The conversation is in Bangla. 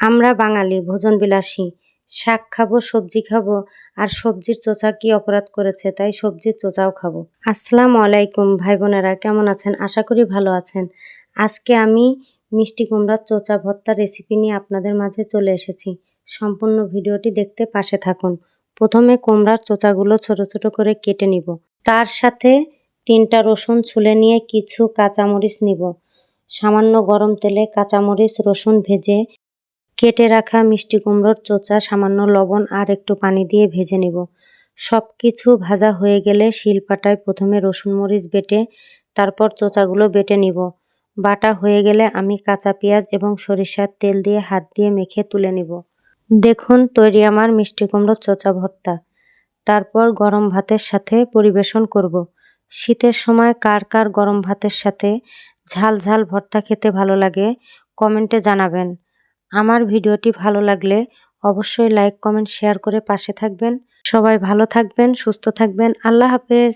আমরা বাঙালি ভোজনবিলাসী। শাক খাবো, সবজি খাবো, আর সবজির চোচা কি অপরাধ করেছে, তাই সবজির চোচাও খাবো। আসসালামু আলাইকুম ভাই বোনেরা, কেমন আছেন? আশা করি ভালো আছেন। আজকে আমি মিষ্টি কুমড়ার চোচা ভর্তার রেসিপি নিয়ে আপনাদের মাঝে চলে এসেছি। সম্পূর্ণ ভিডিওটি দেখতে পাশে থাকুন। প্রথমে কুমড়ার চোচাগুলো ছোট ছোট করে কেটে নিব। তার সাথে 3টা রসুন ছুলে নিয়ে কিছু কাঁচামরিচ নিব। সামান্য গরম তেলে কাঁচামরিচ রসুন ভেজে কেটে রাখা মিষ্টি কুমড়োর চোচা সামান্য লবণ আর একটু পানি দিয়ে ভেজে নেব। সব কিছু ভাজা হয়ে গেলে শিলপাটায় প্রথমে রসুন মরিচ বেটে তারপর চোচাগুলো বেটে নিব। বাটা হয়ে গেলে আমি কাঁচা পেঁয়াজ এবং সরিষার তেল দিয়ে হাত দিয়ে মেখে তুলে নিব। দেখুন তৈরি আমার মিষ্টি কুমড়োর চোচা ভর্তা। তারপর গরম ভাতের সাথে পরিবেশন করব। শীতের সময় কার কার গরম ভাতের সাথে ঝাল ঝাল ভর্তা খেতে ভালো লাগে কমেন্টে জানাবেন। আমার ভিডিওটি ভালো লাগলে অবশ্যই লাইক, কমেন্ট, শেয়ার করে পাশে থাকবেন। সবাই ভালো থাকবেন, সুস্থ থাকবেন। আল্লাহ হাফেজ।